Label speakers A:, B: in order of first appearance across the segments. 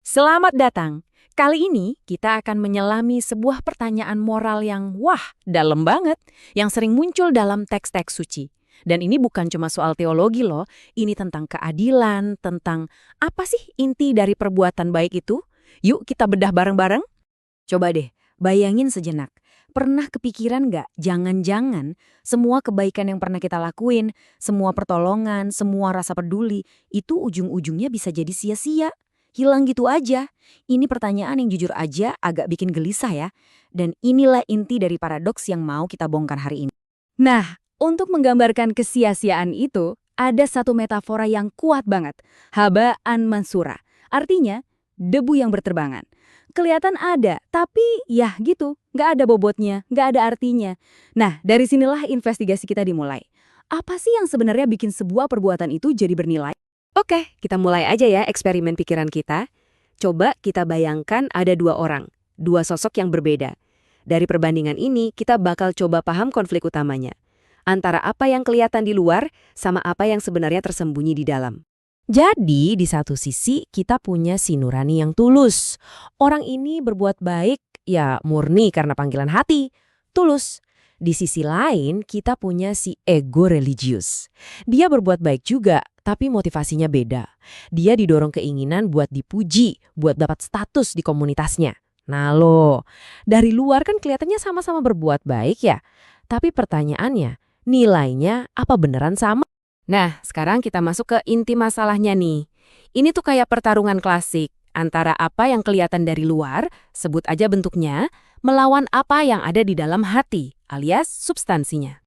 A: Selamat datang. Kali ini kita akan menyelami sebuah pertanyaan moral yang dalam banget, yang sering muncul dalam teks-teks suci. Dan ini bukan cuma soal teologi loh, ini tentang keadilan, tentang apa sih inti dari perbuatan baik itu? Yuk kita bedah bareng-bareng. Coba deh, bayangin sejenak. Pernah kepikiran nggak, jangan-jangan semua kebaikan yang pernah kita lakuin, semua pertolongan, semua rasa peduli, itu ujung-ujungnya bisa jadi sia-sia. Hilang gitu aja. Ini pertanyaan yang jujur aja agak bikin gelisah ya. Dan inilah inti dari paradoks yang mau kita bongkar hari ini. Nah, untuk menggambarkan kesia-siaan itu, ada satu metafora yang kuat banget. Haba'an mansura. Artinya, debu yang berterbangan. Kelihatan ada, tapi ya gitu, nggak ada bobotnya, nggak ada artinya. Nah, dari sinilah investigasi kita dimulai. Apa sih yang sebenarnya bikin sebuah perbuatan itu jadi bernilai? Oke, kita mulai aja ya eksperimen pikiran kita. Coba kita bayangkan ada dua orang, dua sosok yang berbeda. Dari perbandingan ini, kita bakal coba paham konflik utamanya. Antara apa yang kelihatan di luar, sama apa yang sebenarnya tersembunyi di dalam. Jadi, di satu sisi kita punya si nurani yang tulus. Orang ini berbuat baik, ya murni karena panggilan hati. Tulus. Di sisi lain, kita punya si ego religius. Dia berbuat baik juga, tapi motivasinya beda. Dia didorong keinginan buat dipuji, buat dapat status di komunitasnya. Nah loh, dari luar kan kelihatannya sama-sama berbuat baik ya. Tapi pertanyaannya, nilainya apa beneran sama? Nah, sekarang kita masuk ke inti masalahnya nih. Ini tuh kayak pertarungan klasik antara apa yang kelihatan dari luar, sebut aja bentuknya, melawan apa yang ada di dalam hati, alias substansinya.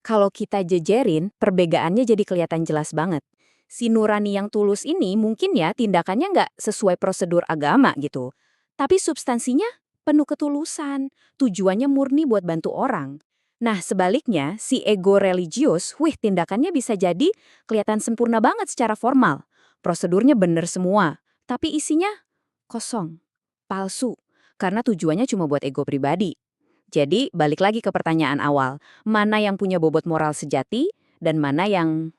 A: Kalau kita jejerin, perbedaannya jadi kelihatan jelas banget. Si nurani yang tulus ini mungkin ya tindakannya nggak sesuai prosedur agama gitu. Tapi substansinya penuh ketulusan, tujuannya murni buat bantu orang. Nah sebaliknya, si ego religius, tindakannya bisa jadi kelihatan sempurna banget secara formal. Prosedurnya bener semua, tapi isinya kosong, palsu, karena tujuannya cuma buat ego pribadi. Jadi balik lagi ke pertanyaan awal, mana yang punya bobot moral sejati dan mana yang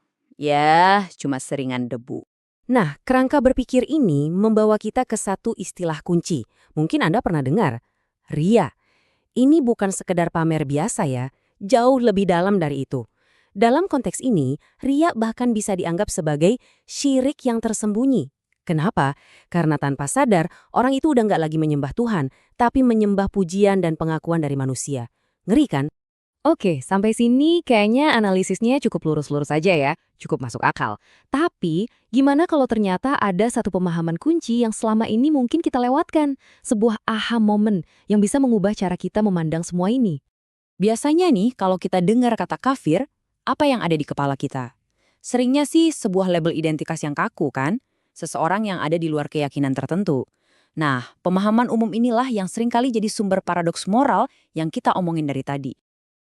A: cuma seringan debu. Nah, kerangka berpikir ini membawa kita ke satu istilah kunci. Mungkin Anda pernah dengar, ria. Ini bukan sekedar pamer biasa ya, jauh lebih dalam dari itu. Dalam konteks ini, ria bahkan bisa dianggap sebagai syirik yang tersembunyi. Kenapa? Karena tanpa sadar, orang itu udah nggak lagi menyembah Tuhan, tapi menyembah pujian dan pengakuan dari manusia. Ngeri kan? Oke, sampai sini kayaknya analisisnya cukup lurus-lurus aja ya, cukup masuk akal. Tapi, gimana kalau ternyata ada satu pemahaman kunci yang selama ini mungkin kita lewatkan? Sebuah aha moment yang bisa mengubah cara kita memandang semua ini. Biasanya nih, kalau kita dengar kata kafir, apa yang ada di kepala kita? Seringnya sih sebuah label identitas yang kaku kan? Seseorang yang ada di luar keyakinan tertentu. Nah, pemahaman umum inilah yang seringkali jadi sumber paradoks moral yang kita omongin dari tadi.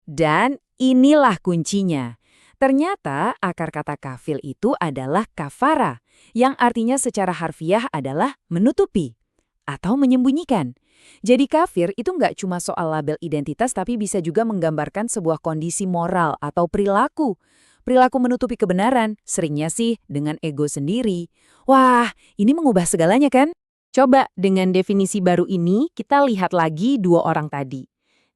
A: Dan inilah kuncinya. Ternyata akar kata kafil itu adalah kafara, yang artinya secara harfiah adalah menutupi atau menyembunyikan. Jadi kafir itu nggak cuma soal label identitas tapi bisa juga menggambarkan sebuah kondisi moral atau perilaku. Perilaku menutupi kebenaran, seringnya sih dengan ego sendiri. Wah, ini mengubah segalanya kan? Coba dengan definisi baru ini kita lihat lagi dua orang tadi.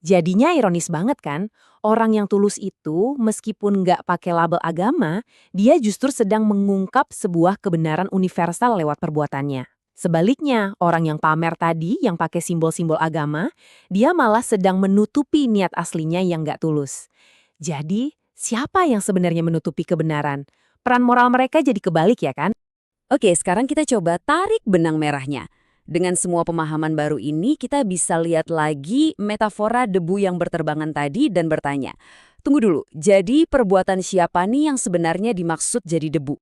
A: Jadinya ironis banget kan, orang yang tulus itu meskipun nggak pakai label agama, dia justru sedang mengungkap sebuah kebenaran universal lewat perbuatannya. Sebaliknya, orang yang pamer tadi yang pakai simbol-simbol agama, dia malah sedang menutupi niat aslinya yang nggak tulus. Jadi, siapa yang sebenarnya menutupi kebenaran? Peran moral mereka jadi kebalik ya kan? Oke, sekarang kita coba tarik benang merahnya. Dengan semua pemahaman baru ini, kita bisa lihat lagi metafora debu yang berterbangan tadi dan bertanya, tunggu dulu, jadi perbuatan siapa nih yang sebenarnya dimaksud jadi debu?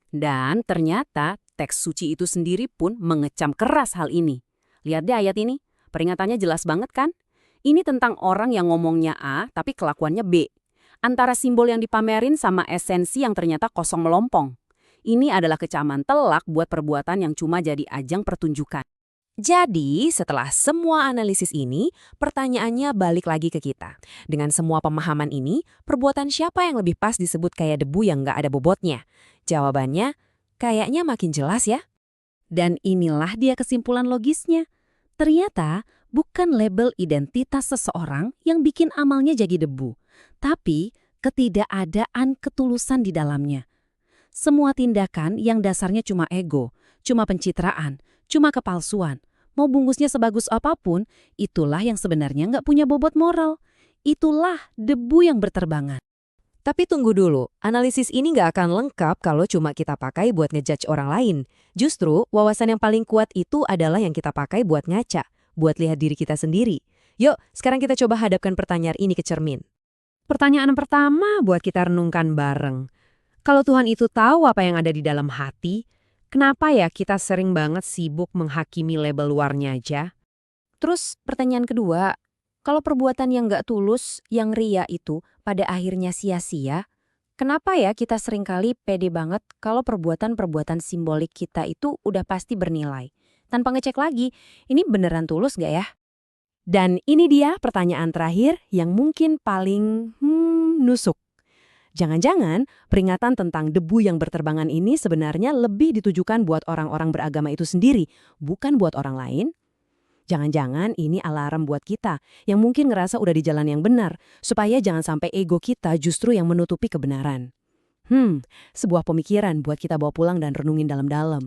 A: Dan ternyata teks suci itu sendiri pun mengecam keras hal ini. Lihat deh ayat ini, peringatannya jelas banget kan? Ini tentang orang yang ngomongnya A tapi kelakuannya B. Antara simbol yang dipamerin sama esensi yang ternyata kosong melompong. Ini adalah kecaman telak buat perbuatan yang cuma jadi ajang pertunjukan. Jadi, setelah semua analisis ini, pertanyaannya balik lagi ke kita. Dengan semua pemahaman ini, perbuatan siapa yang lebih pas disebut kayak debu yang nggak ada bobotnya? Jawabannya, kayaknya makin jelas ya. Dan inilah dia kesimpulan logisnya. Ternyata bukan label identitas seseorang yang bikin amalnya jadi debu, tapi ketidakadaan ketulusan di dalamnya. Semua tindakan yang dasarnya cuma ego, cuma pencitraan, cuma kepalsuan, mau bungkusnya sebagus apapun, itulah yang sebenarnya nggak punya bobot moral. Itulah debu yang berterbangan.
B: Tapi tunggu dulu, analisis ini nggak akan lengkap kalau cuma kita pakai buat ngejudge orang lain. Justru, wawasan yang paling kuat itu adalah yang kita pakai buat ngaca, buat lihat diri kita sendiri. Yuk, sekarang kita coba hadapkan pertanyaan ini ke cermin.
C: Pertanyaan pertama buat kita renungkan bareng. Kalau Tuhan itu tahu apa yang ada di dalam hati, kenapa ya kita sering banget sibuk menghakimi label luarnya aja?
A: Terus pertanyaan kedua, kalau perbuatan yang nggak tulus, yang ria itu pada akhirnya sia-sia, kenapa ya kita seringkali pede banget kalau perbuatan-perbuatan simbolik kita itu udah pasti bernilai? Tanpa ngecek lagi, ini beneran tulus nggak ya? Dan ini dia pertanyaan terakhir yang mungkin paling nusuk. Jangan-jangan peringatan tentang debu yang berterbangan ini sebenarnya lebih ditujukan buat orang-orang beragama itu sendiri, bukan buat orang lain? Jangan-jangan ini alarm buat kita yang mungkin ngerasa udah di jalan yang benar, supaya jangan sampai ego kita justru yang menutupi kebenaran. Sebuah pemikiran buat kita bawa pulang dan renungin dalam-dalam.